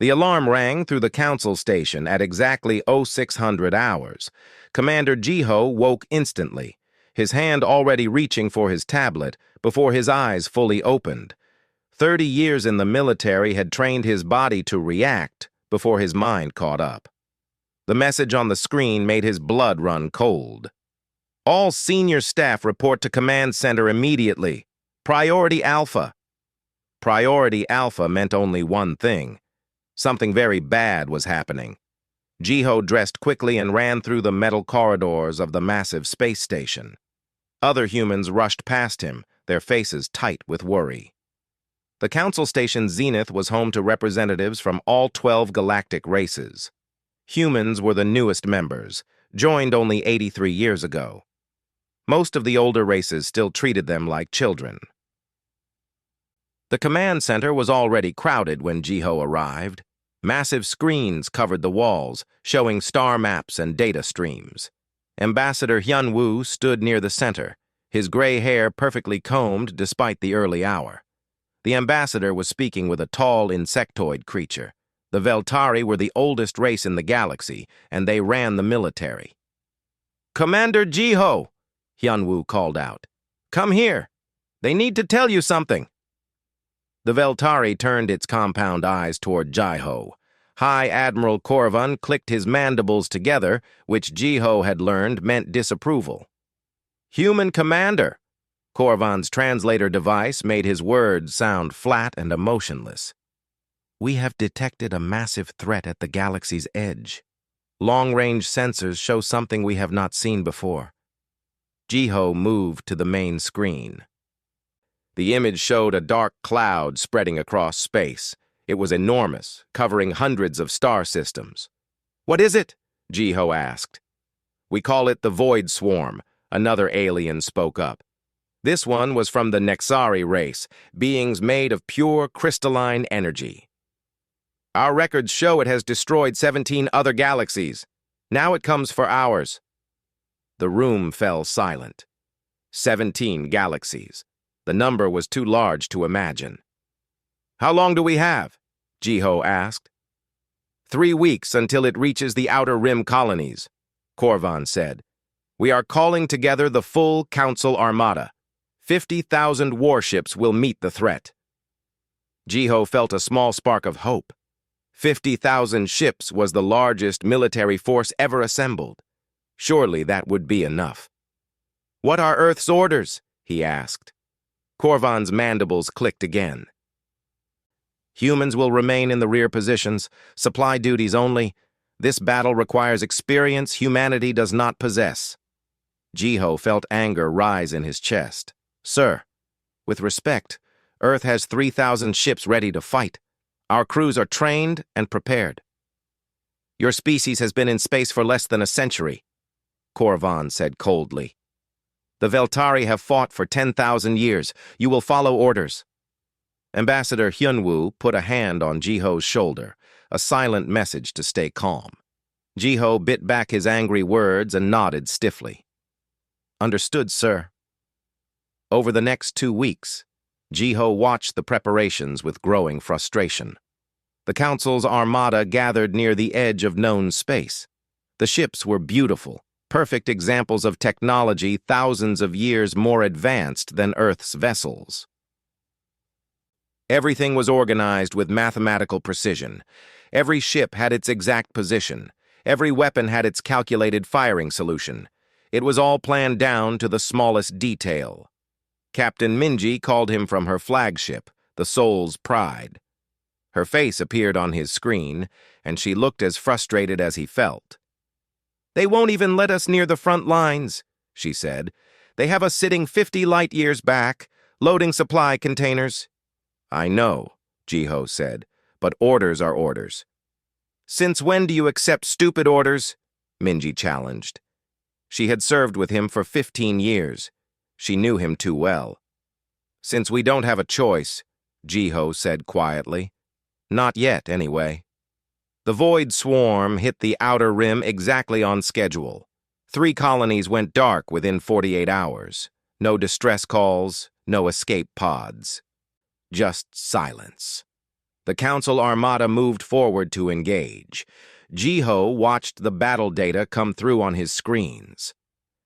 The alarm rang through the council station at exactly 0600 hours. Commander Jiho woke instantly, his hand already reaching for his tablet before his eyes fully opened. 30 years in the military had trained his body to react before his mind caught up. The message on the screen made his blood run cold. All senior staff report to Command Center immediately. Priority Alpha. Priority Alpha meant only one thing. Something very bad was happening. Jiho dressed quickly and ran through the metal corridors of the massive space station. Other humans rushed past him, their faces tight with worry. The council station's zenith was home to representatives from all 12 galactic races. Humans were the newest members, joined only 83 years ago. Most of the older races still treated them like children. The command center was already crowded when Jiho arrived. Massive screens covered the walls, showing star maps and data streams. Ambassador Hyun-woo stood near the center, his gray hair perfectly combed despite the early hour. The ambassador was speaking with a tall insectoid creature. The Veltari were the oldest race in the galaxy, and they ran the military. "Commander Jiho," Hyun-woo called out. "Come here. They need to tell you something." The Veltari turned its compound eyes toward Jiho. High Admiral Korvan clicked his mandibles together, which Jiho had learned meant disapproval. "Human Commander." Korvan's translator device made his words sound flat and emotionless. "We have detected a massive threat at the galaxy's edge. Long-range sensors show something we have not seen before." Jiho moved to the main screen. The image showed a dark cloud spreading across space. It was enormous, covering hundreds of star systems. "What is it?" Jiho asked. "We call it the Void Swarm," another alien spoke up. This one was from the Nexari race, beings made of pure crystalline energy. "Our records show it has destroyed 17 other galaxies. Now it comes for ours." The room fell silent. 17 galaxies. The number was too large to imagine. "How long do we have?" Jiho asked. 3 weeks until it reaches the Outer Rim colonies," Korvan said. "We are calling together the full Council Armada. 50,000 warships will meet the threat." Jiho felt a small spark of hope. 50,000 ships was the largest military force ever assembled. Surely that would be enough. "What are Earth's orders?" he asked. Korvan's mandibles clicked again. "Humans will remain in the rear positions, supply duties only. This battle requires experience humanity does not possess." Jiho felt anger rise in his chest. "Sir, with respect, Earth has 3,000 ships ready to fight. Our crews are trained and prepared." "Your species has been in space for less than a century," Korvan said coldly. "The Veltari have fought for 10,000 years. You will follow orders." Ambassador Hyun-woo put a hand on Jiho's shoulder, a silent message to stay calm. Jiho bit back his angry words and nodded stiffly. "Understood, sir." Over the next 2 weeks, Jiho watched the preparations with growing frustration. The Council's armada gathered near the edge of known space. The ships were beautiful, perfect examples of technology thousands of years more advanced than Earth's vessels. Everything was organized with mathematical precision. Every ship had its exact position. Every weapon had its calculated firing solution. It was all planned down to the smallest detail. Captain Minji called him from her flagship, the Soul's Pride. Her face appeared on his screen, and she looked as frustrated as he felt. "They won't even let us near the front lines," she said. "They have us sitting 50 light years back, loading supply containers." "I know," Jiho said, "but orders are orders." "Since when do you accept stupid orders?" Minji challenged. She had served with him for 15 years. She knew him too well. "Since we don't have a choice," Jiho said quietly. "Not yet, anyway." The Void Swarm hit the Outer Rim exactly on schedule. 3 colonies went dark within 48 hours. No distress calls, no escape pods. Just silence. The Council Armada moved forward to engage. Jiho watched the battle data come through on his screens.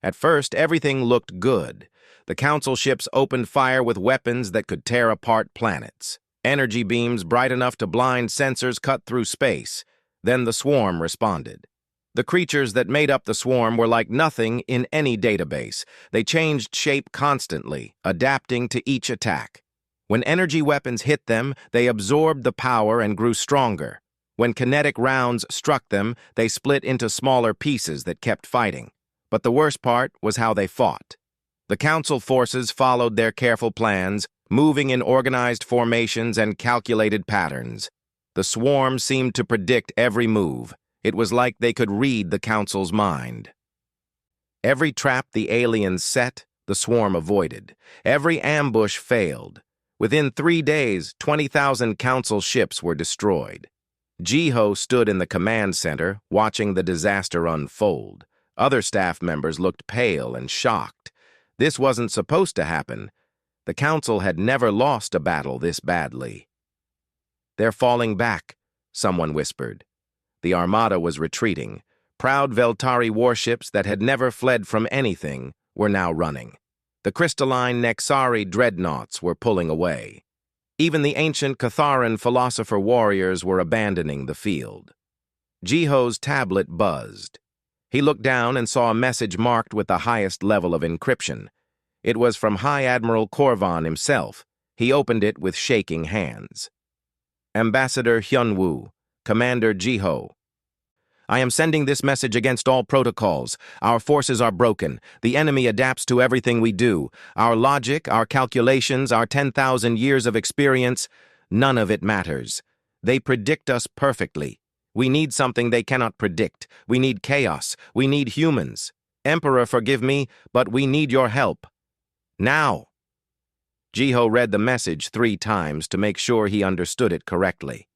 At first, everything looked good. The Council ships opened fire with weapons that could tear apart planets. Energy beams bright enough to blind sensors cut through space. Then the swarm responded. The creatures that made up the swarm were like nothing in any database. They changed shape constantly, adapting to each attack. When energy weapons hit them, they absorbed the power and grew stronger. When kinetic rounds struck them, they split into smaller pieces that kept fighting. But the worst part was how they fought. The Council forces followed their careful plans, moving in organized formations and calculated patterns. The swarm seemed to predict every move. It was like they could read the Council's mind. Every trap the aliens set, the swarm avoided. Every ambush failed. Within 3 days, 20,000 Council ships were destroyed. Jiho stood in the command center, watching the disaster unfold. Other staff members looked pale and shocked. This wasn't supposed to happen. The Council had never lost a battle this badly. "They're falling back," someone whispered. The Armada was retreating. Proud Veltari warships that had never fled from anything were now running. The crystalline Nexari dreadnoughts were pulling away. Even the ancient Catharan philosopher warriors were abandoning the field. Jiho's tablet buzzed. He looked down and saw a message marked with the highest level of encryption. It was from High Admiral Korvan himself. He opened it with shaking hands. Ambassador Hyunwoo, Commander Jiho. I am sending this message against all protocols. Our forces are broken. The enemy adapts to everything we do. Our logic, our calculations, our 10,000 years of experience, none of it matters. They predict us perfectly. We need something they cannot predict. We need chaos. We need humans. Emperor, forgive me, but we need your help. Now. Jiho read the message 3 times to make sure he understood it correctly.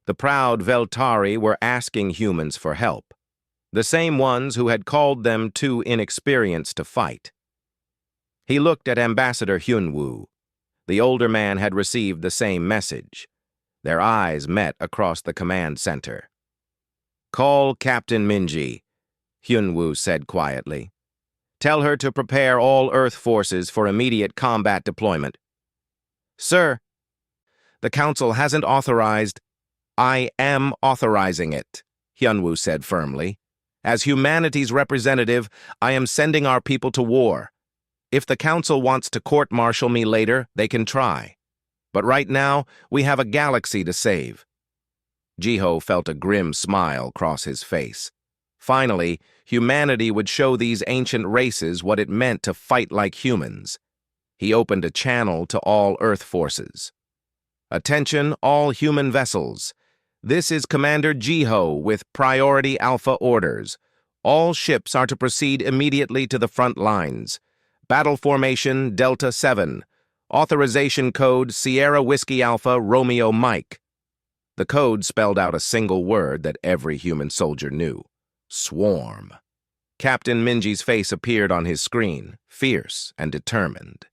The proud Veltari were asking humans for help, the same ones who had called them too inexperienced to fight. He looked at Ambassador Hyunwoo. The older man had received the same message. Their eyes met across the command center. Call Captain Minji, Hyunwoo said quietly. Tell her to prepare all Earth forces for immediate combat deployment. Sir, the Council hasn't authorized. I am authorizing it, Hyunwoo said firmly. As humanity's representative, I am sending our people to war. If the Council wants to court-martial me later, they can try. But right now, we have a galaxy to save. Jiho felt a grim smile cross his face. Finally, humanity would show these ancient races what it meant to fight like humans. He opened a channel to all Earth forces. Attention, all human vessels. This is Commander Jiho with Priority Alpha orders. All ships are to proceed immediately to the front lines. Battle formation Delta 7. Authorization code Sierra Whiskey Alpha Romeo Mike. The code spelled out a single word that every human soldier knew. Swarm. Captain Minji's face appeared on his screen, fierce and determined.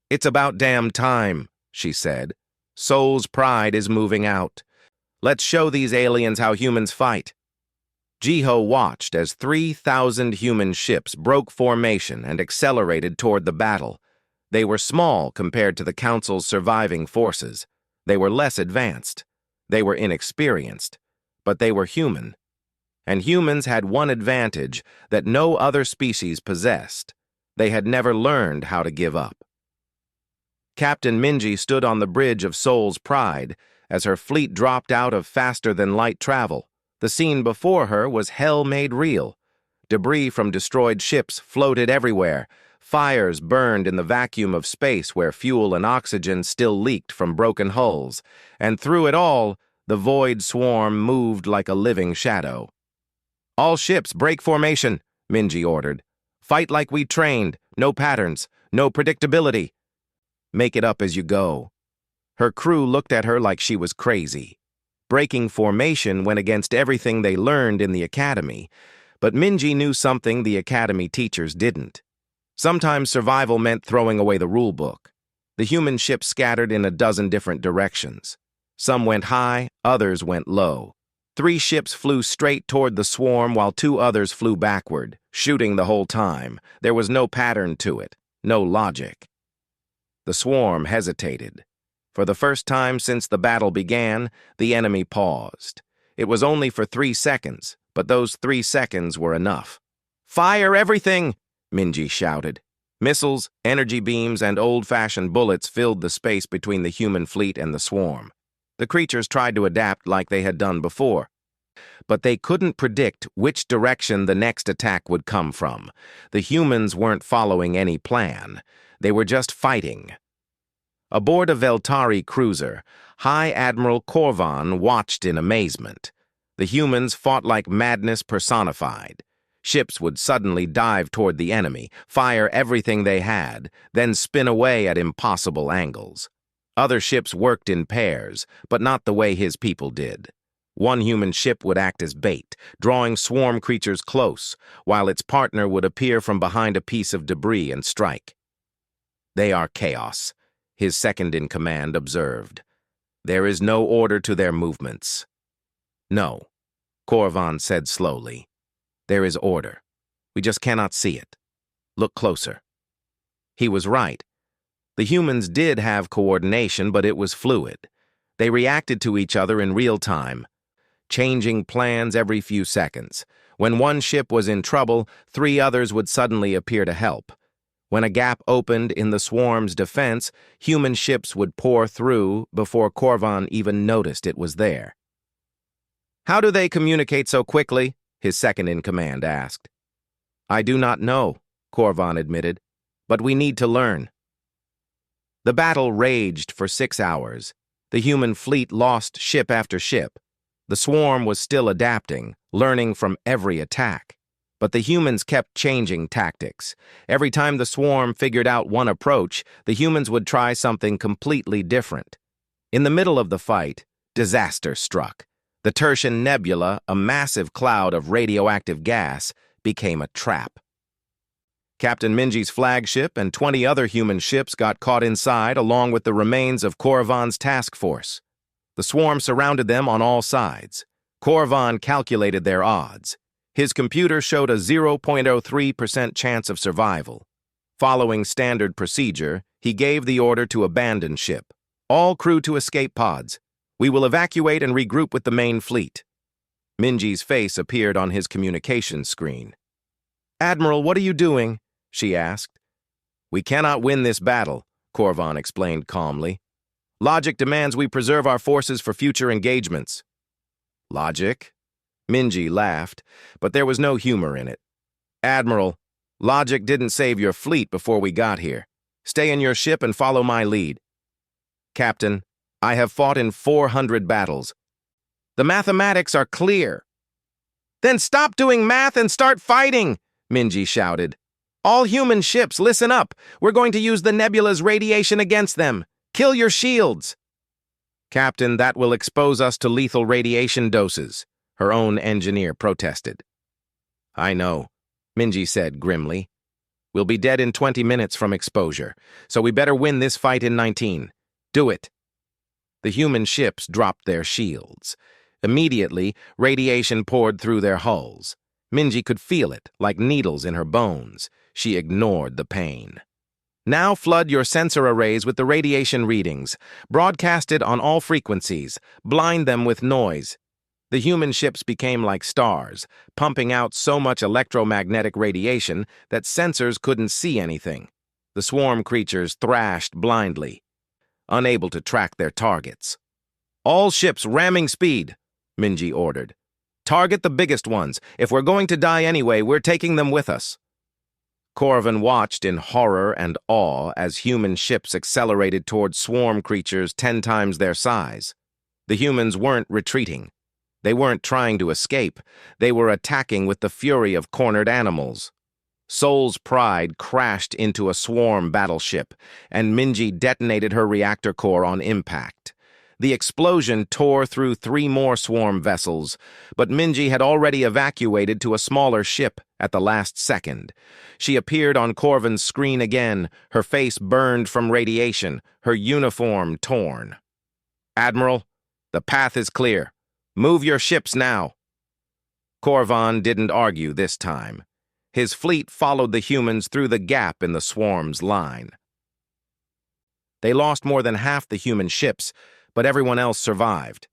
It's about damn time, she said. Soul's pride is moving out. Let's show these aliens how humans fight. Jiho watched as 3,000 human ships broke formation and accelerated toward the battle. They were small compared to the Council's surviving forces. They were less advanced. They were inexperienced. But they were human. And humans had one advantage that no other species possessed. They had never learned how to give up. Captain Minji stood on the bridge of Soul's Pride as her fleet dropped out of faster-than-light travel. The scene before her was hell made real. Debris from destroyed ships floated everywhere. Fires burned in the vacuum of space where fuel and oxygen still leaked from broken hulls. And through it all, the void swarm moved like a living shadow. All ships break formation, Minji ordered. Fight like we trained. No patterns. No predictability. Make it up as you go. Her crew looked at her like she was crazy. Breaking formation went against everything they learned in the academy, but Minji knew something the academy teachers didn't. Sometimes survival meant throwing away the rule book. The human ships scattered in a dozen different directions. Some went high, others went low. 3 ships flew straight toward the swarm while 2 others flew backward, shooting the whole time. There was no pattern to it, no logic. The swarm hesitated. For the first time since the battle began, the enemy paused. It was only for 3 seconds, but those 3 seconds were enough. "Fire everything!" Minji shouted. Missiles, energy beams, and old-fashioned bullets filled the space between the human fleet and the swarm. The creatures tried to adapt like they had done before, but they couldn't predict which direction the next attack would come from. The humans weren't following any plan. They were just fighting. Aboard a Veltari cruiser, High Admiral Corvan watched in amazement. The humans fought like madness personified. Ships would suddenly dive toward the enemy, fire everything they had, then spin away at impossible angles. Other ships worked in pairs, but not the way his people did. One human ship would act as bait, drawing swarm creatures close, while its partner would appear from behind a piece of debris and strike. "They are chaos," his second-in-command observed. "There is no order to their movements." "No," Corvan said slowly. "There is order. We just cannot see it. Look closer." He was right. The humans did have coordination, but it was fluid. They reacted to each other in real time, changing plans every few seconds. When one ship was in trouble, 3 others would suddenly appear to help. When a gap opened in the swarm's defense, human ships would pour through before Corvan even noticed it was there. "How do they communicate so quickly?" his second-in-command asked. "I do not know," Corvan admitted, "but we need to learn." The battle raged for 6 hours. The human fleet lost ship after ship. The swarm was still adapting, learning from every attack. But the humans kept changing tactics. Every time the swarm figured out one approach, the humans would try something completely different. In the middle of the fight, disaster struck. The Tertian Nebula, a massive cloud of radioactive gas, became a trap. Captain Minji's flagship and 20 other human ships got caught inside along with the remains of Corvan's task force. The swarm surrounded them on all sides. Corvan calculated their odds. His computer showed a 0.03% chance of survival. Following standard procedure, he gave the order to abandon ship. "All crew to escape pods. We will evacuate and regroup with the main fleet." Minji's face appeared on his communications screen. "Admiral, what are you doing?" she asked. "We cannot win this battle," Corvan explained calmly. "Logic demands we preserve our forces for future engagements." "Logic?" Minji laughed, but there was no humor in it. "Admiral, logic didn't save your fleet before we got here. Stay in your ship and follow my lead." "Captain, I have fought in 400 battles. The mathematics are clear." "Then stop doing math and start fighting," Minji shouted. "All human ships, listen up. We're going to use the nebula's radiation against them. Kill your shields." "Captain, that will expose us to lethal radiation doses," her own engineer protested. "I know," Minji said grimly. "We'll be dead in 20 minutes from exposure, so we better win this fight in 19. Do it." The human ships dropped their shields. Immediately, radiation poured through their hulls. Minji could feel it, like needles in her bones. She ignored the pain. "Now flood your sensor arrays with the radiation readings. Broadcast it on all frequencies. Blind them with noise." The human ships became like stars, pumping out so much electromagnetic radiation that sensors couldn't see anything. The swarm creatures thrashed blindly, unable to track their targets. "All ships ramming speed," Minji ordered. "Target the biggest ones. If we're going to die anyway, we're taking them with us." Corvan watched in horror and awe as human ships accelerated toward swarm creatures 10 times their size. The humans weren't retreating. They weren't trying to escape. They were attacking with the fury of cornered animals. Soul's Pride crashed into a swarm battleship, and Minji detonated her reactor core on impact. The explosion tore through 3 more swarm vessels, but Minji had already evacuated to a smaller ship at the last second. She appeared on Corvan's screen again, her face burned from radiation, her uniform torn. "Admiral, The path is clear. Move your ships now. Korvan didn't argue this time. His fleet followed the humans through the gap in the swarm's line. They lost more than half the human ships, but everyone else survived.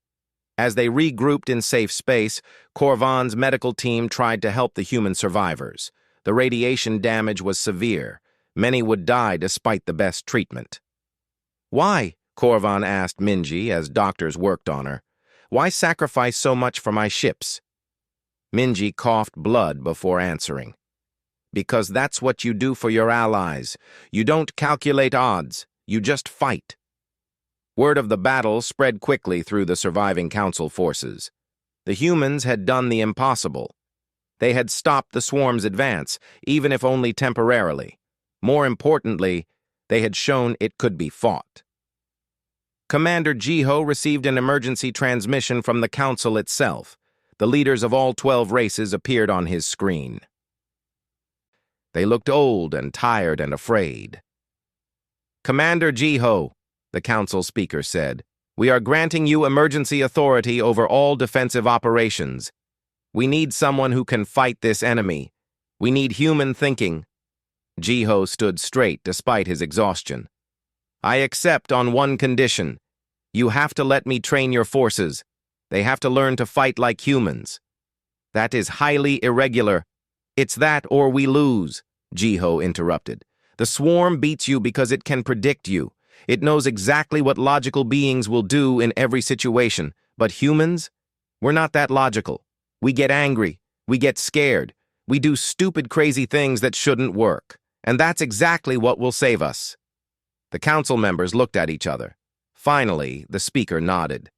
As they regrouped in safe space, Korvan's medical team tried to help the human survivors. The radiation damage was severe. Many would die despite the best treatment. "Why?" Korvan asked Minji as doctors worked on her. "Why sacrifice so much for my ships?" Minji coughed blood before answering. "Because that's what you do for your allies. You don't calculate odds, you just fight." Word of the battle spread quickly through the surviving council forces. The humans had done the impossible. They had stopped the swarm's advance, even if only temporarily. More importantly, they had shown it could be fought. Commander Jiho received an emergency transmission from the council itself. The leaders of all 12 races appeared on his screen. They looked old and tired and afraid. "Commander Jiho," the council speaker said, "we are granting you emergency authority over all defensive operations. We need someone who can fight this enemy. We need human thinking." Jiho stood straight despite his exhaustion. "I accept on one condition. You have to let me train your forces. They have to learn to fight like humans." "That is highly irregular. It's that or we lose," Jiho interrupted. "The swarm beats you because it can predict you. It knows exactly what logical beings will do in every situation. But humans? We're not that logical. We get angry. We get scared. We do stupid, crazy things that shouldn't work. And that's exactly what will save us." The council members looked at each other. Finally, the speaker nodded.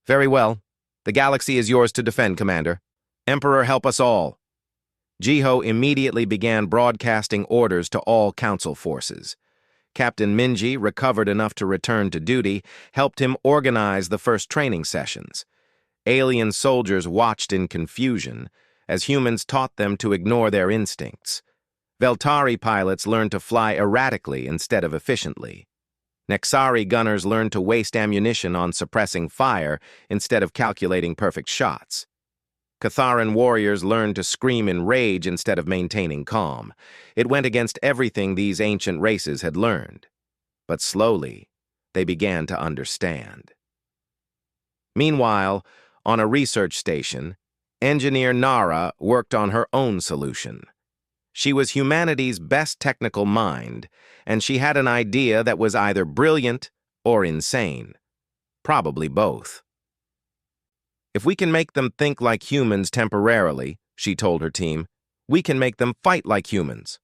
"Very well. The galaxy is yours to defend, Commander. Emperor, help us all." Jiho immediately began broadcasting orders to all council forces. Captain Minji, recovered enough to return to duty, helped him organize the first training sessions. Alien soldiers watched in confusion as humans taught them to ignore their instincts. Veltari pilots learned to fly erratically instead of efficiently. Nexari gunners learned to waste ammunition on suppressing fire instead of calculating perfect shots. Catharan warriors learned to scream in rage instead of maintaining calm. It went against everything these ancient races had learned. But slowly, they began to understand. Meanwhile, on a research station, engineer Nara worked on her own solution. She was humanity's best technical mind, and she had an idea that was either brilliant or insane. Probably both. "If we can make them think like humans temporarily," she told her team, "we can make them fight like humans."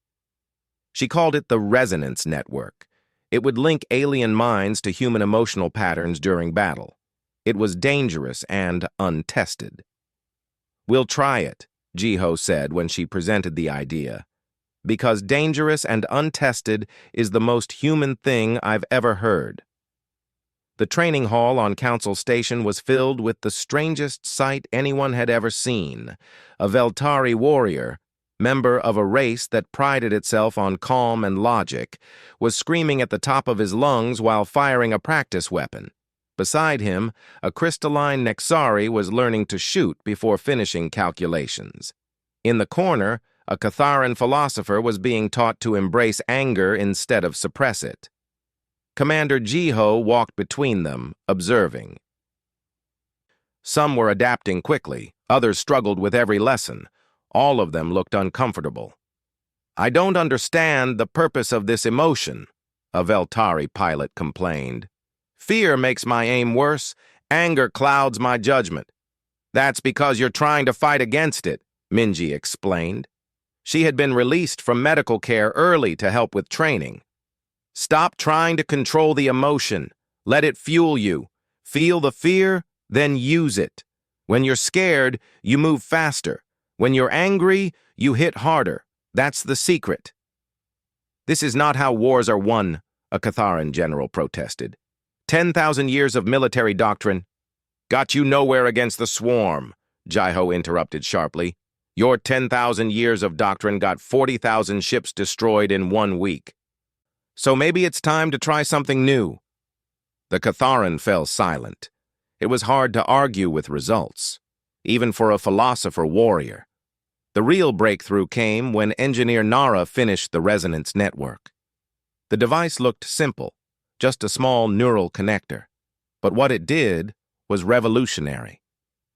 She called it the resonance network. It would link alien minds to human emotional patterns during battle. It was dangerous and untested. "We'll try it," Jiho said when she presented the idea. "Because dangerous and untested is the most human thing I've ever heard." The training hall on Council Station was filled with the strangest sight anyone had ever seen. A Veltari warrior, member of a race that prided itself on calm and logic, was screaming at the top of his lungs while firing a practice weapon. Beside him, a crystalline Nexari was learning to shoot before finishing calculations. In the corner, a Catharan philosopher was being taught to embrace anger instead of suppress it. Commander Jiho walked between them, observing. Some were adapting quickly, others struggled with every lesson. All of them looked uncomfortable. "I don't understand the purpose of this emotion," a Veltari pilot complained. "Fear makes my aim worse. Anger clouds my judgment." "That's because you're trying to fight against it," Minji explained. She had been released from medical care early to help with training. "Stop trying to control the emotion. Let it fuel you. Feel the fear, then use it. When you're scared, you move faster. When you're angry, you hit harder. That's the secret." "This is not how wars are won," a Catharan general protested. 10,000 years of military doctrine." "Got you nowhere against the swarm," Jiho interrupted sharply. "Your 10,000 years of doctrine got 40,000 ships destroyed in 1 week. So maybe it's time to try something new." The Catharan fell silent. It was hard to argue with results, even for a philosopher warrior. The real breakthrough came when engineer Nara finished the resonance network. The device looked simple, just a small neural connector. But what it did was revolutionary.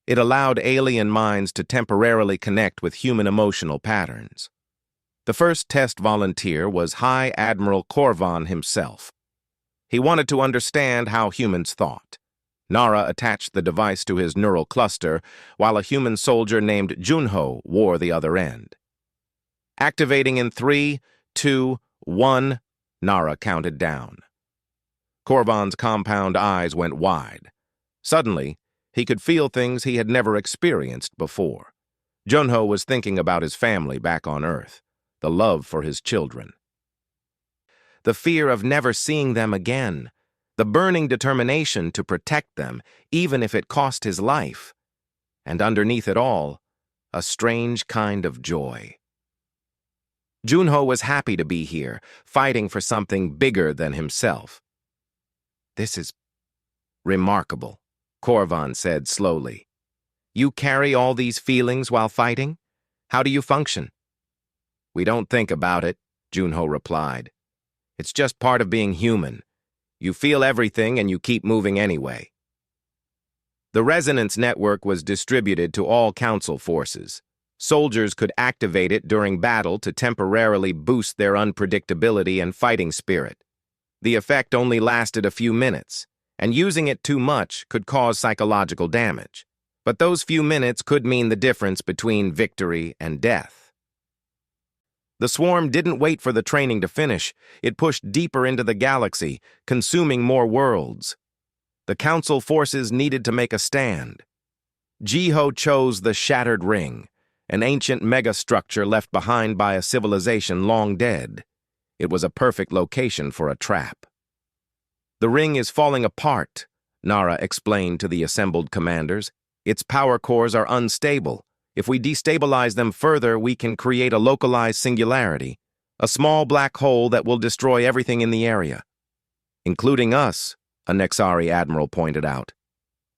It allowed alien minds to temporarily connect with human emotional patterns. The first test volunteer was High Admiral Korvan himself. He wanted to understand how humans thought. Nara attached the device to his neural cluster, while a human soldier named Junho wore the other end. Activating in 3, 2, 1, Nara counted down. Korvan's compound eyes went wide. Suddenly, he could feel things he had never experienced before. Junho was thinking about his family back on Earth, the love for his children. The fear of never seeing them again, the burning determination to protect them, even if it cost his life. And underneath it all, a strange kind of joy. Junho was happy to be here, fighting for something bigger than himself. "This is remarkable," Korvan said slowly. "You carry all these feelings while fighting? How do you function?" "We don't think about it," Junho replied. "It's just part of being human. You feel everything and you keep moving anyway." The resonance network was distributed to all council forces. Soldiers could activate it during battle to temporarily boost their unpredictability and fighting spirit. The effect only lasted a few minutes, and using it too much could cause psychological damage. But those few minutes could mean the difference between victory and death. The swarm didn't wait for the training to finish. It pushed deeper into the galaxy, consuming more worlds. The council forces needed to make a stand. Jiho chose the Shattered Ring, an ancient megastructure left behind by a civilization long dead. It was a perfect location for a trap. "The ring is falling apart," Nara explained to the assembled commanders. "Its power cores are unstable. If we destabilize them further, we can create a localized singularity, a small black hole that will destroy everything in the area." "Including us," a Nexari admiral pointed out.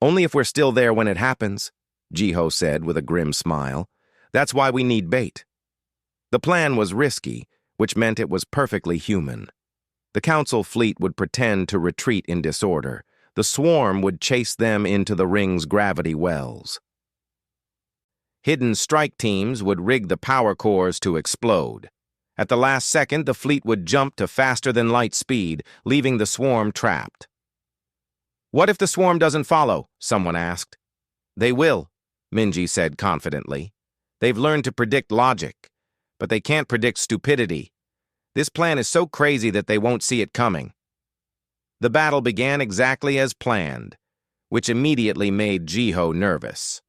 "Only if we're still there when it happens," Jiho said with a grim smile. "That's why we need bait." The plan was risky, which meant it was perfectly human. The council fleet would pretend to retreat in disorder. The swarm would chase them into the ring's gravity wells. Hidden strike teams would rig the power cores to explode. At the last second, the fleet would jump to faster-than-light speed, leaving the swarm trapped. "What if the swarm doesn't follow?" someone asked. "They will," Minji said confidently. "They've learned to predict logic, but they can't predict stupidity. This plan is so crazy that they won't see it coming." The battle began exactly as planned, which immediately made Jiho nervous.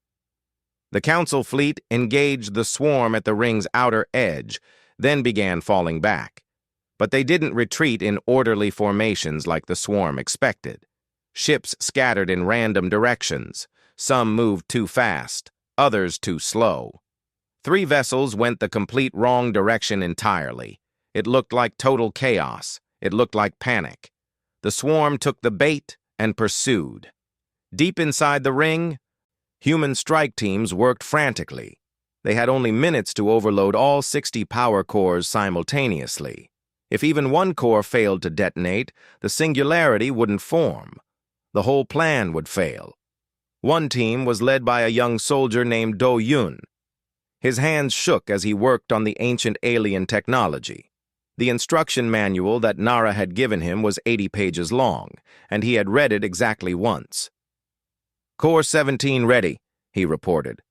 The council fleet engaged the swarm at the ring's outer edge, then began falling back. But they didn't retreat in orderly formations like the swarm expected. Ships scattered in random directions. Some moved too fast, others too slow. 3 vessels went the complete wrong direction entirely. It looked like total chaos. It looked like panic. The swarm took the bait and pursued. Deep inside the ring, human strike teams worked frantically. They had only minutes to overload all 60 power cores simultaneously. If even one core failed to detonate, the singularity wouldn't form. The whole plan would fail. One team was led by a young soldier named Do Yun. His hands shook as he worked on the ancient alien technology. The instruction manual that Nara had given him was 80 pages long, and he had read it exactly once. "Core 17 ready," he reported.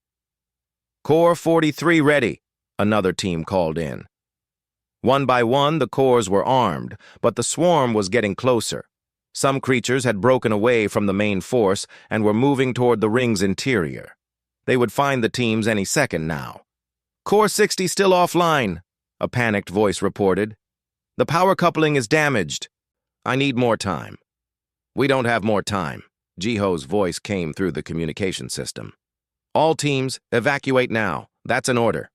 "Core 43 ready," another team called in. One by one, the cores were armed, but the swarm was getting closer. Some creatures had broken away from the main force and were moving toward the ring's interior. They would find the teams any second now. "Core 60 still offline," a panicked voice reported. "The power coupling is damaged. I need more time." "We don't have more time," Jiho's voice came through the communication system. "All teams, evacuate now. That's an order."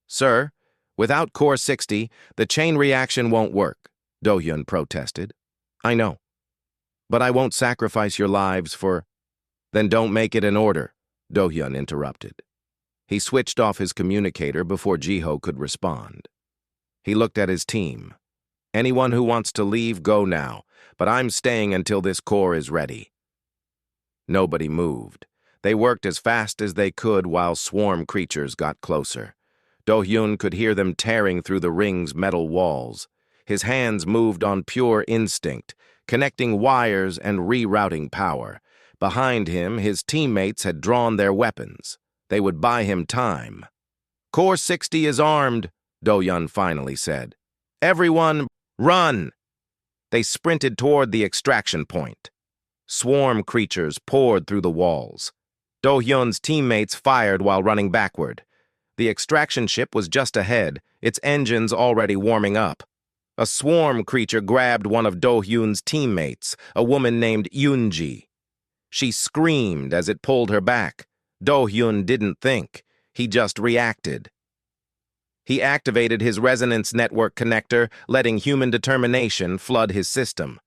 "Sir, without Core 60, the chain reaction won't work," Do-hyun protested. "I know. But I won't sacrifice your lives for..." Then don't make it an order, Do-hyun interrupted. He switched off his communicator before Jiho could respond. He looked at his team. Anyone who wants to leave, go now, but I'm staying until this core is ready. Nobody moved. They worked as fast as they could while swarm creatures got closer. Do-hyun could hear them tearing through the ring's metal walls. His hands moved on pure instinct, connecting wires and rerouting power. Behind him, his teammates had drawn their weapons. They would buy him time. Core 60 is armed, Do-hyun finally said. Everyone, run! They sprinted toward the extraction point. Swarm creatures poured through the walls. Do-hyun's teammates fired while running backward. The extraction ship was just ahead, its engines already warming up. A swarm creature grabbed one of Do-hyun's teammates, a woman named Yoonji. She screamed as it pulled her back. Do-hyun didn't think. He just reacted. He activated his resonance network connector, letting human determination flood his system.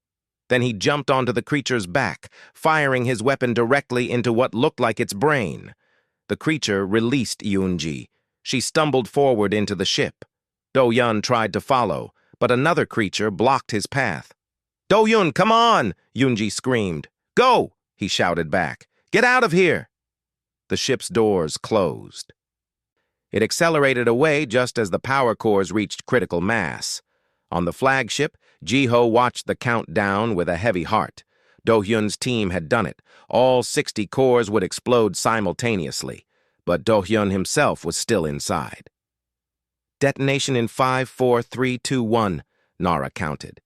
Then he jumped onto the creature's back, firing his weapon directly into what looked like its brain. The creature released Yoonji. She stumbled forward into the ship. Do-hyun tried to follow, but another creature blocked his path. Do-hyun, come on! Yoonji screamed. Go! He shouted back. Get out of here! The ship's doors closed. It accelerated away just as the power cores reached critical mass. On the flagship, Jiho watched the countdown with a heavy heart. Do-hyun's team had done it. All 60 cores would explode simultaneously, but Do-hyun himself was still inside. Detonation in 5, 4, 3, 2, 1, Nara counted.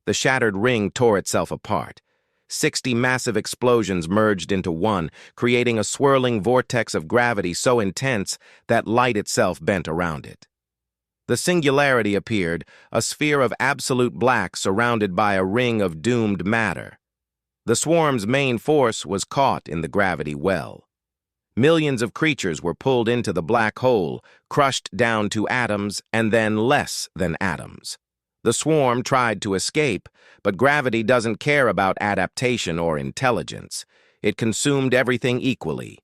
The shattered ring tore itself apart. 60 massive explosions merged into one, creating a swirling vortex of gravity so intense that light itself bent around it. The singularity appeared, a sphere of absolute black surrounded by a ring of doomed matter. The swarm's main force was caught in the gravity well. Millions of creatures were pulled into the black hole, crushed down to atoms and then less than atoms. The swarm tried to escape, but gravity doesn't care about adaptation or intelligence. It consumed everything equally.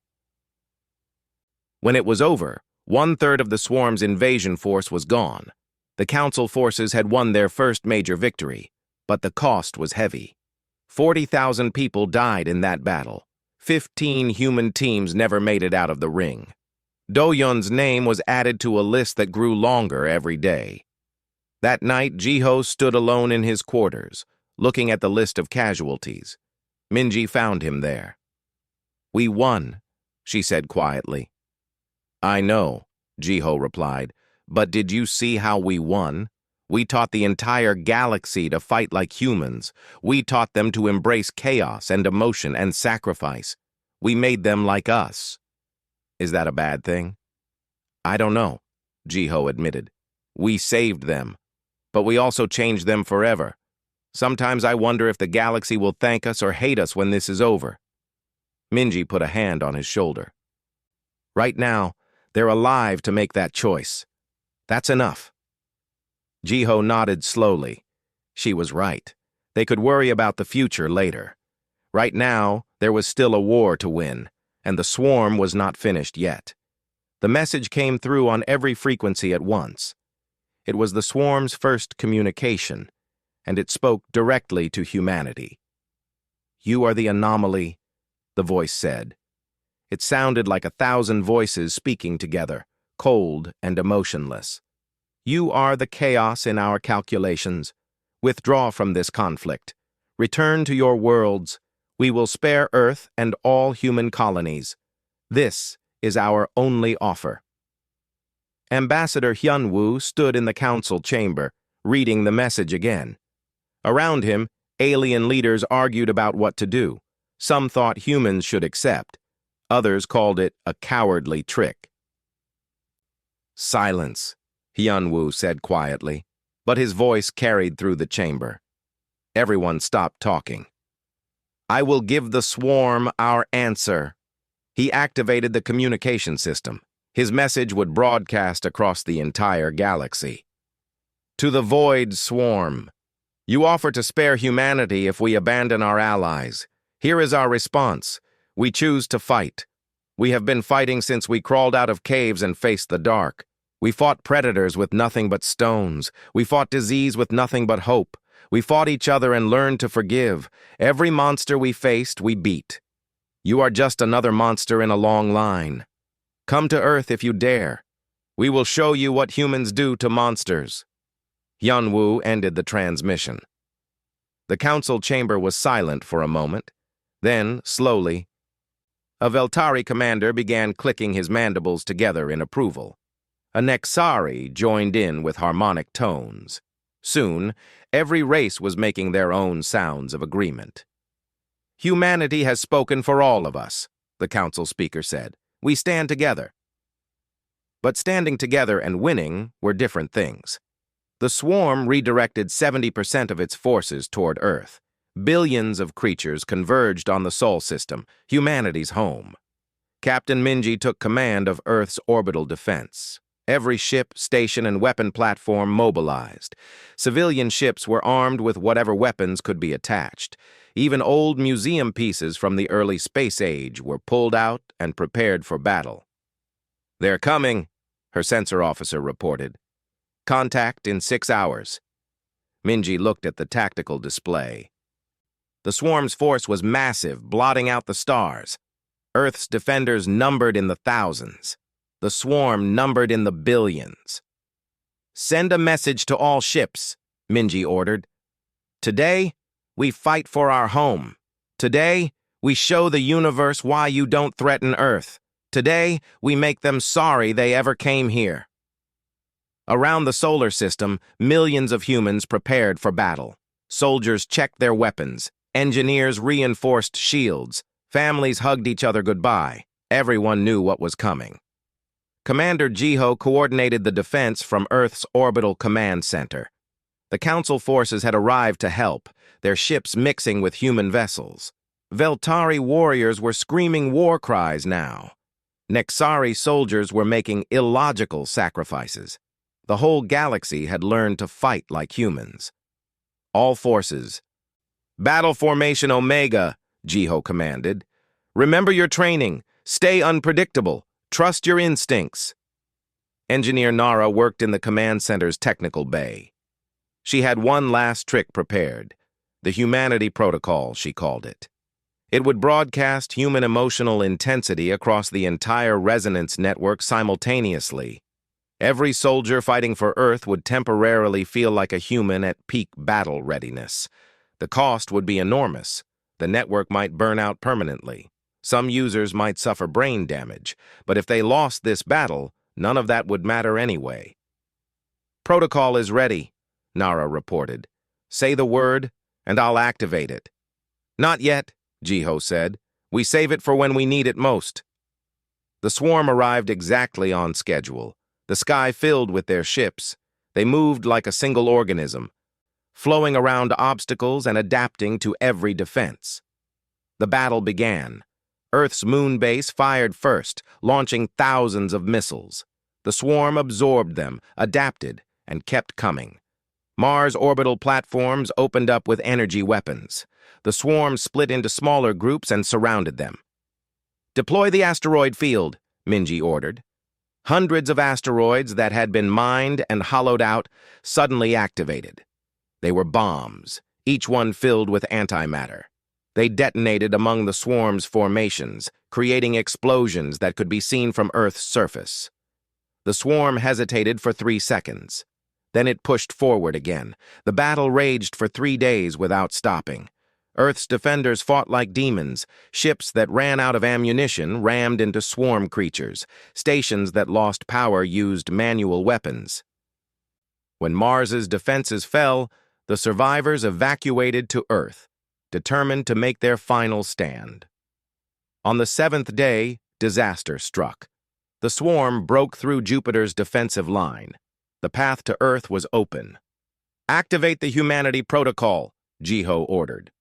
When it was over, 1/3 of the swarm's invasion force was gone. The Council forces had won their first major victory, but the cost was heavy. 40,000 people died in that battle. 15 human teams never made it out of the ring. Do-hyun's name was added to a list that grew longer every day. That night, Jiho stood alone in his quarters, looking at the list of casualties. Minji found him there. "We won," she said quietly. "I know," Jiho replied, "but did you see how we won? We taught the entire galaxy to fight like humans. We taught them to embrace chaos and emotion and sacrifice. We made them like us." "Is that a bad thing?" "I don't know," Jiho admitted. "We saved them, but we also changed them forever. Sometimes I wonder if the galaxy will thank us or hate us when this is over." Minji put a hand on his shoulder. "Right now, they're alive to make that choice. That's enough." Jiho nodded slowly. She was right. They could worry about the future later. Right now, there was still a war to win, and the swarm was not finished yet. The message came through on every frequency at once. It was the swarm's first communication, and it spoke directly to humanity. "You are the anomaly," the voice said. It sounded like 1,000 voices speaking together, cold and emotionless. "You are the chaos in our calculations. Withdraw from this conflict. Return to your worlds. We will spare Earth and all human colonies. This is our only offer." Ambassador Hyunwoo stood in the council chamber, reading the message again. Around him, alien leaders argued about what to do. Some thought humans should accept. Others called it a cowardly trick. "Silence," Hyunwoo said quietly, but his voice carried through the chamber. Everyone stopped talking. "I will give the swarm our answer." He activated the communication system. His message would broadcast across the entire galaxy. "To the Void Swarm. You offer to spare humanity if we abandon our allies. Here is our response. We choose to fight. We have been fighting since we crawled out of caves and faced the dark. We fought predators with nothing but stones. We fought disease with nothing but hope. We fought each other and learned to forgive. Every monster we faced, we beat. You are just another monster in a long line. Come to Earth if you dare. We will show you what humans do to monsters." Hyunwoo ended the transmission. The council chamber was silent for a moment. Then, slowly, a Veltari commander began clicking his mandibles together in approval. A Nexari joined in with harmonic tones. Soon, every race was making their own sounds of agreement. "Humanity has spoken for all of us," the council speaker said. "We stand together." But standing together and winning were different things. The swarm redirected 70% of its forces toward Earth. Billions of creatures converged on the Sol system, humanity's home. Captain Minji took command of Earth's orbital defense. Every ship, station, and weapon platform mobilized. Civilian ships were armed with whatever weapons could be attached. Even old museum pieces from the early space age were pulled out and prepared for battle. "They're coming," her sensor officer reported. "Contact in 6 hours." Minji looked at the tactical display. The swarm's force was massive, blotting out the stars. Earth's defenders numbered in the thousands. The swarm numbered in the billions. "Send a message to all ships," Minji ordered. "Today, we fight for our home. Today, we show the universe why you don't threaten Earth. Today, we make them sorry they ever came here." Around the solar system, millions of humans prepared for battle. Soldiers checked their weapons. Engineers reinforced shields. Families hugged each other goodbye. Everyone knew what was coming. Commander Jiho coordinated the defense from Earth's orbital command center. The Council forces had arrived to help, their ships mixing with human vessels. Veltari warriors were screaming war cries now. Nexari soldiers were making illogical sacrifices. The whole galaxy had learned to fight like humans. All forces. "Battle formation Omega," Jiho commanded. "Remember your training. Stay unpredictable. Trust your instincts." Engineer Nara worked in the command center's technical bay. She had one last trick prepared. The Humanity Protocol, she called it. It would broadcast human emotional intensity across the entire resonance network simultaneously. Every soldier fighting for Earth would temporarily feel like a human at peak battle readiness. The cost would be enormous. The network might burn out permanently. Some users might suffer brain damage, but if they lost this battle, none of that would matter anyway. "Protocol is ready," Nara reported. "Say the word, and I'll activate it." "Not yet," Jiho said. "We save it for when we need it most." The swarm arrived exactly on schedule. The sky filled with their ships. They moved like a single organism, flowing around obstacles and adapting to every defense. The battle began. Earth's moon base fired first, launching thousands of missiles. The swarm absorbed them, adapted, and kept coming. Mars orbital platforms opened up with energy weapons. The swarm split into smaller groups and surrounded them. "Deploy the asteroid field," Minji ordered. Hundreds of asteroids that had been mined and hollowed out suddenly activated. They were bombs, each one filled with antimatter. They detonated among the swarm's formations, creating explosions that could be seen from Earth's surface. The swarm hesitated for 3 seconds. Then it pushed forward again. The battle raged for 3 days without stopping. Earth's defenders fought like demons. Ships that ran out of ammunition rammed into swarm creatures. Stations that lost power used manual weapons. When Mars's defenses fell, the survivors evacuated to Earth, determined to make their final stand. On the 7th day, disaster struck. The swarm broke through Jupiter's defensive line. The path to Earth was open. "Activate the Humanity Protocol," Jiho ordered.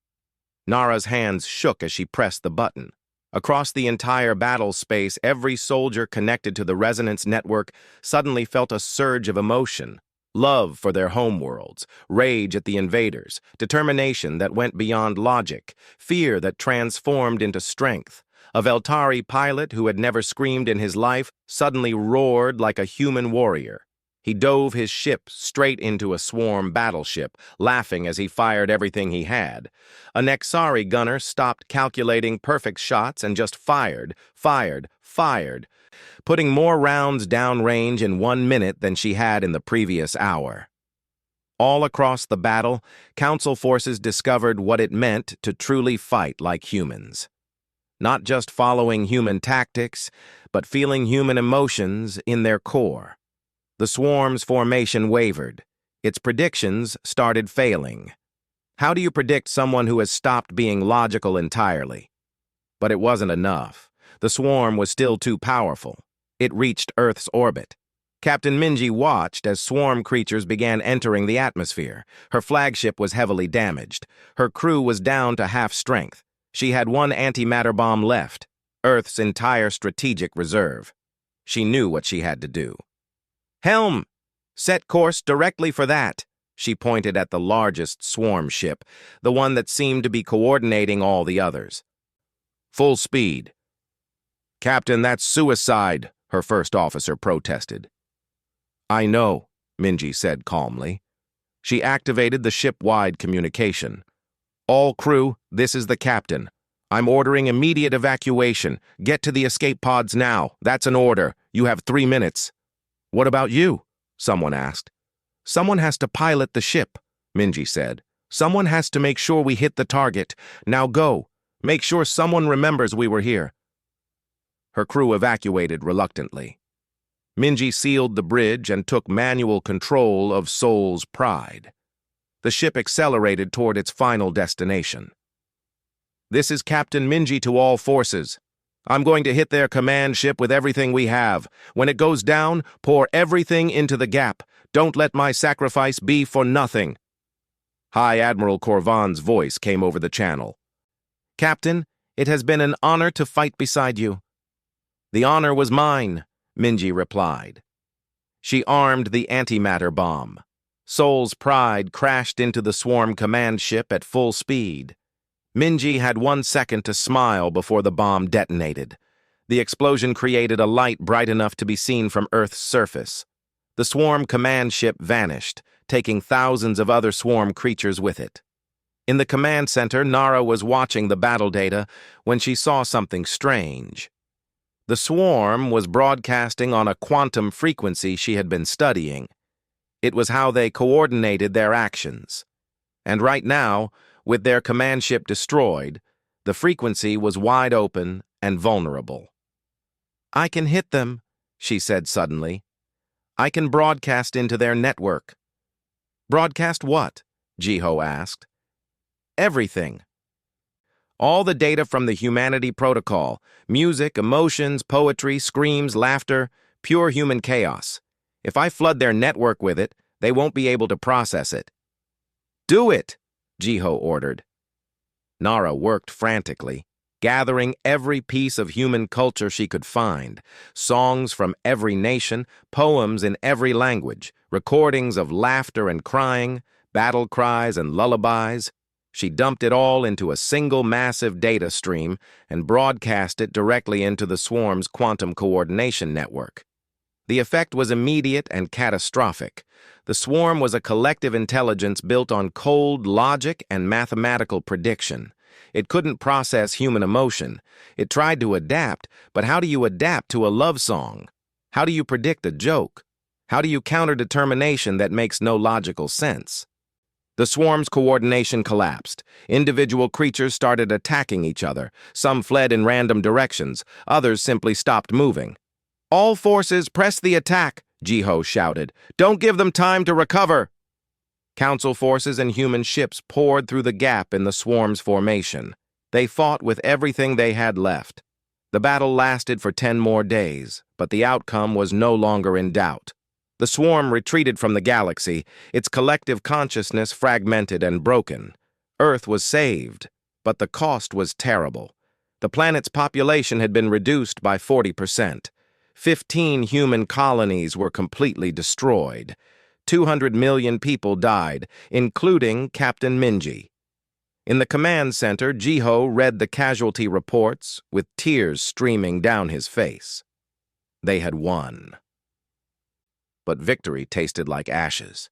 Nara's hands shook as she pressed the button. Across the entire battle space, every soldier connected to the resonance network suddenly felt a surge of emotion. Love for their homeworlds, rage at the invaders, determination that went beyond logic, fear that transformed into strength. A Veltari pilot who had never screamed in his life suddenly roared like a human warrior. He dove his ship straight into a swarm battleship, laughing as he fired everything he had. A Nexari gunner stopped calculating perfect shots and just fired, putting more rounds downrange in 1 minute than she had in the previous hour. All across the battle, Council forces discovered what it meant to truly fight like humans. Not just following human tactics, but feeling human emotions in their core. The swarm's formation wavered. Its predictions started failing. How do you predict someone who has stopped being logical entirely? But it wasn't enough. The swarm was still too powerful. It reached Earth's orbit. Captain Minji watched as swarm creatures began entering the atmosphere. Her flagship was heavily damaged. Her crew was down to half strength. She had one antimatter bomb left, Earth's entire strategic reserve. She knew what she had to do. "Helm! Set course directly for that." She pointed at the largest swarm ship, the one that seemed to be coordinating all the others. "Full speed." "Captain, that's suicide," her first officer protested. "I know," Minji said calmly. She activated the ship-wide communication. "All crew, this is the captain. I'm ordering immediate evacuation. Get to the escape pods now. That's an order. You have 3 minutes." "What about you?" someone asked. "Someone has to pilot the ship," Minji said. "Someone has to make sure we hit the target. Now go. Make sure someone remembers we were here." Her crew evacuated reluctantly. Minji sealed the bridge and took manual control of Soul's Pride. The ship accelerated toward its final destination. "This is Captain Minji to all forces. I'm going to hit their command ship with everything we have. When it goes down, pour everything into the gap. Don't let my sacrifice be for nothing." High Admiral Corvan's voice came over the channel. "Captain, it has been an honor to fight beside you." "The honor was mine," Minji replied. She armed the antimatter bomb. Soul's Pride crashed into the swarm command ship at full speed. Minji had 1 second to smile before the bomb detonated. The explosion created a light bright enough to be seen from Earth's surface. The swarm command ship vanished, taking thousands of other swarm creatures with it. In the command center, Nara was watching the battle data when she saw something strange. The swarm was broadcasting on a quantum frequency she had been studying. It was how they coordinated their actions. And right now, with their command ship destroyed, the frequency was wide open and vulnerable. "I can hit them," she said suddenly. "I can broadcast into their network." "Broadcast what?" Jiho asked. "Everything. All the data from the humanity protocol, music, emotions, poetry, screams, laughter, pure human chaos. If I flood their network with it, they won't be able to process it." "Do it," Jiho ordered. Nara worked frantically, gathering every piece of human culture she could find, songs from every nation, poems in every language, recordings of laughter and crying, battle cries and lullabies. She dumped it all into a single massive data stream and broadcast it directly into the swarm's quantum coordination network. The effect was immediate and catastrophic. The swarm was a collective intelligence built on cold logic and mathematical prediction. It couldn't process human emotion. It tried to adapt, but how do you adapt to a love song? How do you predict a joke? How do you counter determination that makes no logical sense? The swarm's coordination collapsed. Individual creatures started attacking each other. Some fled in random directions. Others simply stopped moving. "All forces, press the attack," Jiho shouted. "Don't give them time to recover." Council forces and human ships poured through the gap in the swarm's formation. They fought with everything they had left. The battle lasted for 10 more days, but the outcome was no longer in doubt. The swarm retreated from the galaxy, its collective consciousness fragmented and broken. Earth was saved, but the cost was terrible. The planet's population had been reduced by 40%. 15 human colonies were completely destroyed. 200 million people died, including Captain Minji. In the command center, Jiho read the casualty reports with tears streaming down his face. They had won. But victory tasted like ashes.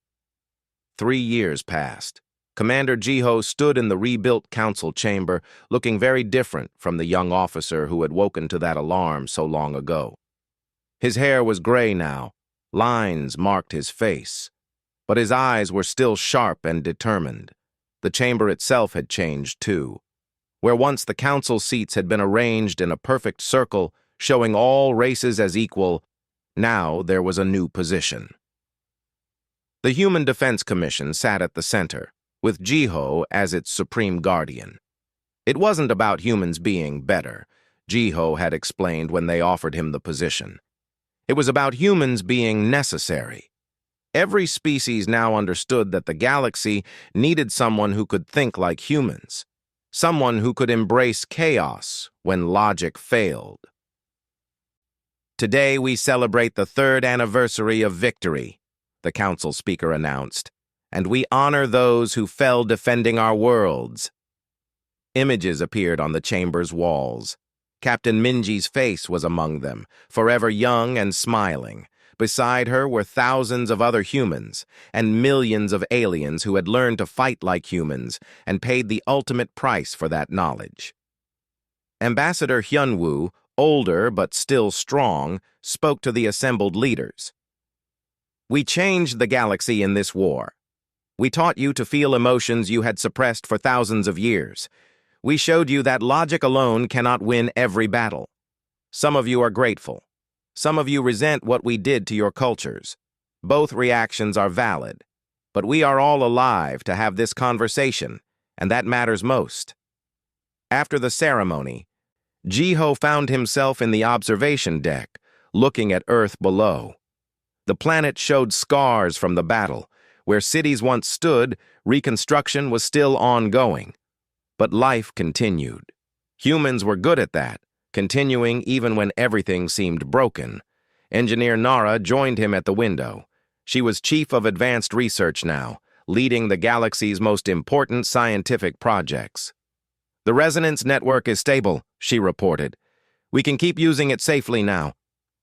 3 years passed. Commander Jiho stood in the rebuilt council chamber, looking very different from the young officer who had woken to that alarm so long ago. His hair was gray now. Lines marked his face. But his eyes were still sharp and determined. The chamber itself had changed, too. Where once the council seats had been arranged in a perfect circle, showing all races as equal, now there was a new position. The Human Defense Commission sat at the center, with Jiho as its supreme guardian. It wasn't about humans being better, Jiho had explained when they offered him the position. It was about humans being necessary. Every species now understood that the galaxy needed someone who could think like humans, someone who could embrace chaos when logic failed. Today we celebrate the 3rd anniversary of victory, the council speaker announced, and we honor those who fell defending our worlds. Images appeared on the chamber's walls. Captain Minji's face was among them, forever young and smiling. Beside her were thousands of other humans, and millions of aliens who had learned to fight like humans and paid the ultimate price for that knowledge. Ambassador Hyunwoo, older but still strong, spoke to the assembled leaders. We changed the galaxy in this war. We taught you to feel emotions you had suppressed for thousands of years. We showed you that logic alone cannot win every battle. Some of you are grateful. Some of you resent what we did to your cultures. Both reactions are valid, but we are all alive to have this conversation, and that matters most. After the ceremony, Jiho found himself in the observation deck, looking at Earth below. The planet showed scars from the battle. Where cities once stood, reconstruction was still ongoing. But life continued. Humans were good at that, continuing even when everything seemed broken. Engineer Nara joined him at the window. She was chief of advanced research now, leading the galaxy's most important scientific projects. The resonance network is stable, she reported. We can keep using it safely now.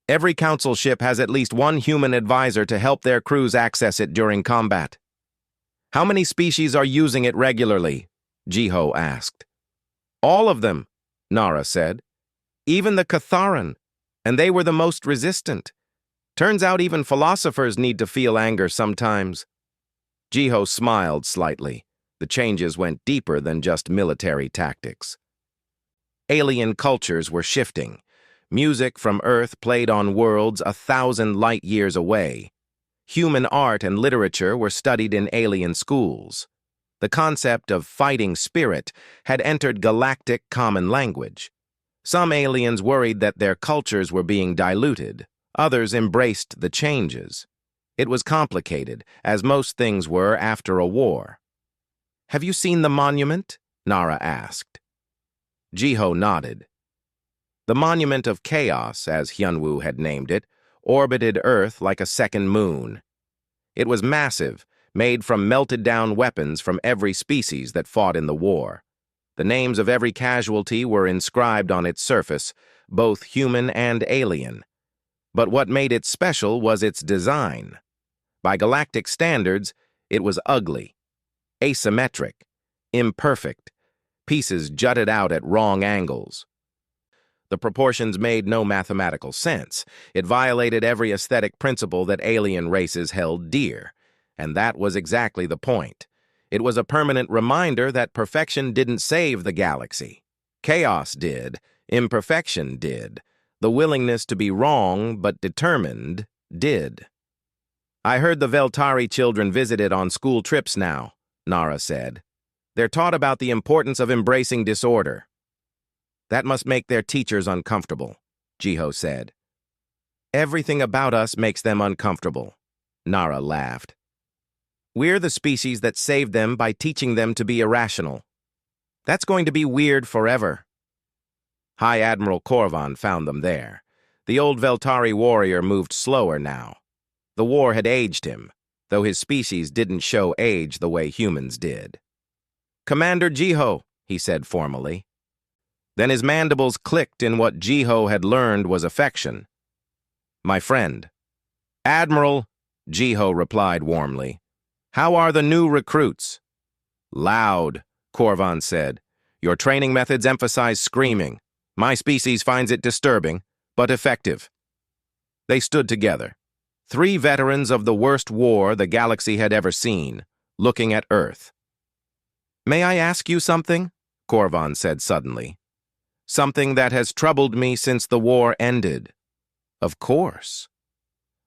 Every council ship has at least one human advisor to help their crews access it during combat. How many species are using it regularly? Jiho asked. All of them, Nara said. Even the Catharan, and they were the most resistant. Turns out even philosophers need to feel anger sometimes. Jiho smiled slightly. The changes went deeper than just military tactics. Alien cultures were shifting. Music from Earth played on worlds 1,000 light years away. Human art and literature were studied in alien schools. The concept of fighting spirit had entered galactic common language. Some aliens worried that their cultures were being diluted. Others embraced the changes. It was complicated, as most things were after a war. Have you seen the monument? Nara asked. Jiho nodded. The Monument of Chaos, as Hyunwoo had named it, orbited Earth like a second moon. It was massive, made from melted-down weapons from every species that fought in the war. The names of every casualty were inscribed on its surface, both human and alien. But what made it special was its design. By galactic standards, it was ugly, asymmetric, imperfect. Pieces jutted out at wrong angles. The proportions made no mathematical sense. It violated every aesthetic principle that alien races held dear. And that was exactly the point. It was a permanent reminder that perfection didn't save the galaxy. Chaos did. Imperfection did. The willingness to be wrong but determined did. I heard the Veltari children visit it on school trips now, Nara said. They're taught about the importance of embracing disorder. That must make their teachers uncomfortable, Jiho said. Everything about us makes them uncomfortable, Nara laughed. We're the species that saved them by teaching them to be irrational. That's going to be weird forever. High Admiral Korvan found them there. The old Veltari warrior moved slower now. The war had aged him, though his species didn't show age the way humans did. Commander Jiho, he said formally. Then his mandibles clicked in what Jiho had learned was affection. My friend. Admiral, Jiho replied warmly. How are the new recruits? Loud, Korvan said. Your training methods emphasize screaming. My species finds it disturbing, but effective. They stood together. 3 veterans of the worst war the galaxy had ever seen, looking at Earth. May I ask you something? Korvan said suddenly. Something that has troubled me since the war ended. Of course.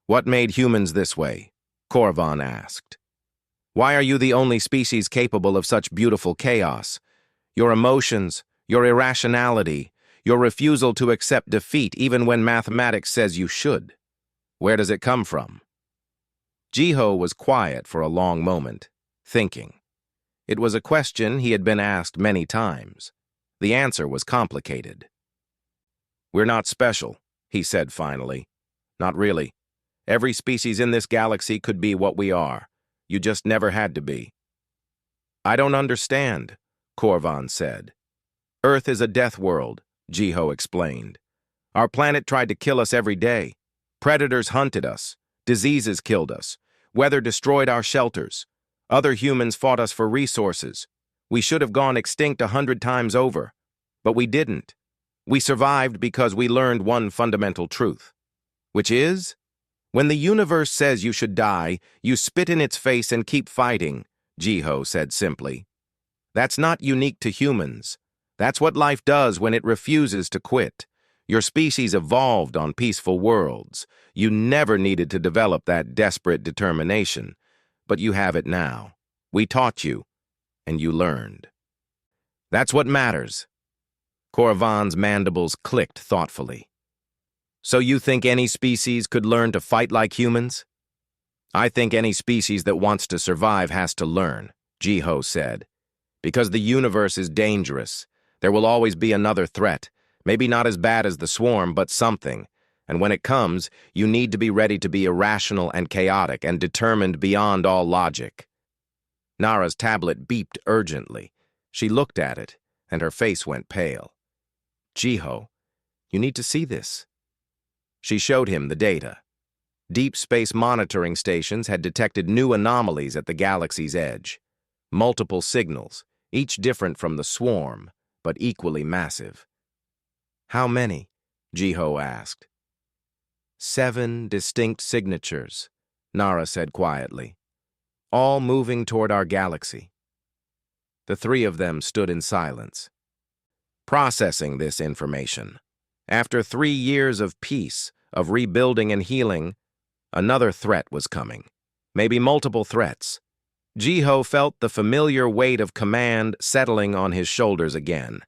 What made humans this way? Korvan asked. Why are you the only species capable of such beautiful chaos? Your emotions, your irrationality, your refusal to accept defeat even when mathematics says you should. Where does it come from? Jiho was quiet for a long moment, thinking. It was a question he had been asked many times. The answer was complicated. We're not special, he said finally. Not really. Every species in this galaxy could be what we are. You just never had to be. I don't understand, Korvan said. Earth is a death world, Jiho explained. Our planet tried to kill us every day. Predators hunted us. Diseases killed us. Weather destroyed our shelters. Other humans fought us for resources. We should have gone extinct 100 times over. But we didn't. We survived because we learned one fundamental truth. Which is, when the universe says you should die, you spit in its face and keep fighting, Jiho said simply. That's not unique to humans. That's what life does when it refuses to quit. Your species evolved on peaceful worlds. You never needed to develop that desperate determination. But you have it now. We taught you, and you learned. That's what matters. Korvan's mandibles clicked thoughtfully. So you think any species could learn to fight like humans? I think any species that wants to survive has to learn, Jiho said. Because the universe is dangerous. There will always be another threat. Maybe not as bad as the swarm, but something. And when it comes, you need to be ready to be irrational and chaotic and determined beyond all logic. Nara's tablet beeped urgently. She looked at it, and her face went pale. Jiho, you need to see this. She showed him the data. Deep space monitoring stations had detected new anomalies at the galaxy's edge. Multiple signals, each different from the swarm, but equally massive. How many? Jiho asked. 7 distinct signatures, Nara said quietly, all moving toward our galaxy. The 3 of them stood in silence, processing this information. After 3 years of peace, of rebuilding and healing, another threat was coming. Maybe multiple threats. Jiho felt the familiar weight of command settling on his shoulders again.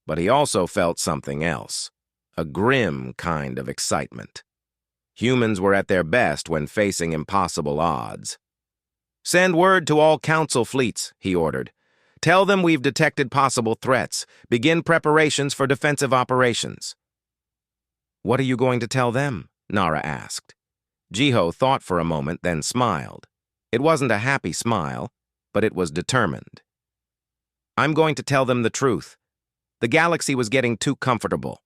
But he also felt something else, a grim kind of excitement. Humans were at their best when facing impossible odds. Send word to all council fleets, he ordered. Tell them we've detected possible threats. Begin preparations for defensive operations. What are you going to tell them? Nara asked. Jiho thought for a moment, then smiled. It wasn't a happy smile, but it was determined. I'm going to tell them the truth. The galaxy was getting too comfortable.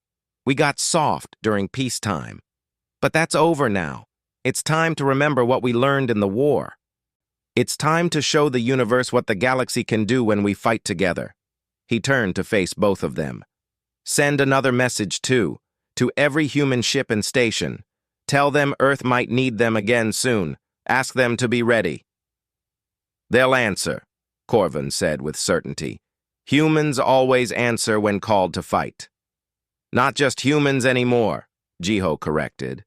We got soft during peacetime. But that's over now. It's time to remember what we learned in the war. It's time to show the universe what the galaxy can do when we fight together. He turned to face both of them. Send another message, too, to every human ship and station. Tell them Earth might need them again soon. Ask them to be ready. They'll answer, Korvan said with certainty. Humans always answer when called to fight. Not just humans anymore, Jiho corrected.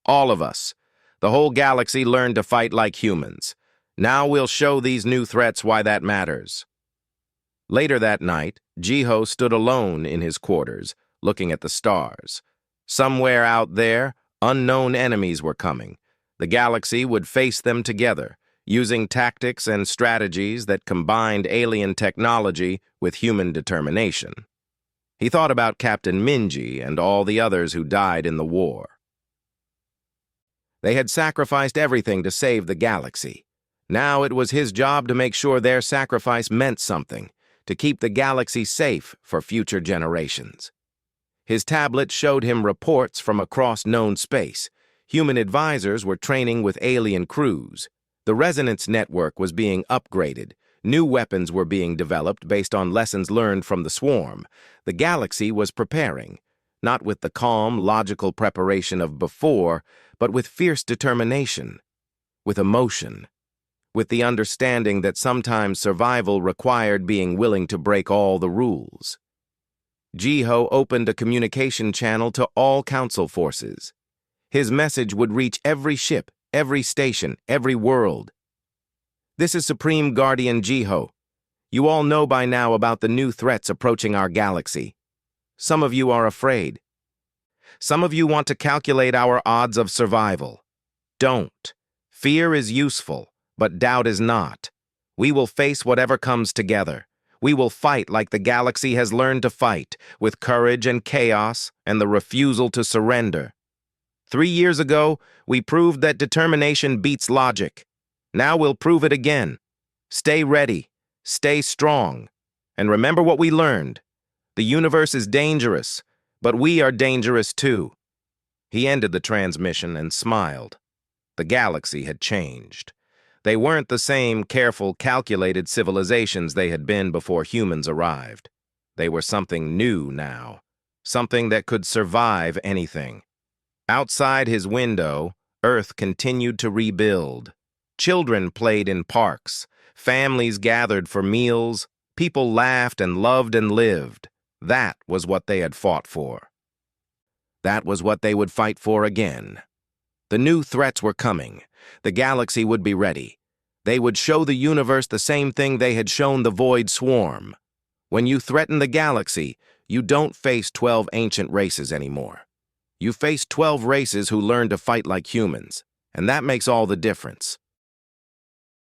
All of us. The whole galaxy learned to fight like humans. Now we'll show these new threats why that matters. Later that night, Jiho stood alone in his quarters, looking at the stars. Somewhere out there, unknown enemies were coming. The galaxy would face them together, using tactics and strategies that combined alien technology with human determination. He thought about Captain Minji and all the others who died in the war. They had sacrificed everything to save the galaxy. Now it was his job to make sure their sacrifice meant something. to keep the galaxy safe for future generations. His tablet showed him reports from across known space. Human advisors were training with alien crews. The resonance network was being upgraded. New weapons were being developed based on lessons learned from the swarm. The galaxy was preparing, not with the calm, logical preparation of before, but with fierce determination, with emotion, with the understanding that sometimes survival required being willing to break all the rules. Jiho opened a communication channel to all Council forces. His message would reach every ship, every station, every world. This is Supreme Guardian Jiho. You all know by now about the new threats approaching our galaxy. Some of you are afraid. Some of you want to calculate our odds of survival. Don't. Fear is useful, but doubt is not. We will face whatever comes together. We will fight like the galaxy has learned to fight, with courage and chaos and the refusal to surrender. 3 years ago, we proved that determination beats logic. Now we'll prove it again. Stay ready, stay strong, and remember what we learned. The universe is dangerous, but we are dangerous too. He ended the transmission and smiled. The galaxy had changed. They weren't the same careful, calculated civilizations they had been before humans arrived. They were something new now, something that could survive anything. Outside his window, Earth continued to rebuild. Children played in parks, families gathered for meals, people laughed and loved and lived. That was what they had fought for. That was what they would fight for again. The new threats were coming. The galaxy would be ready. They would show the universe the same thing they had shown the Void Swarm. When you threaten the galaxy, you don't face 12 ancient races anymore. You face 12 races who learn to fight like humans, and that makes all the difference.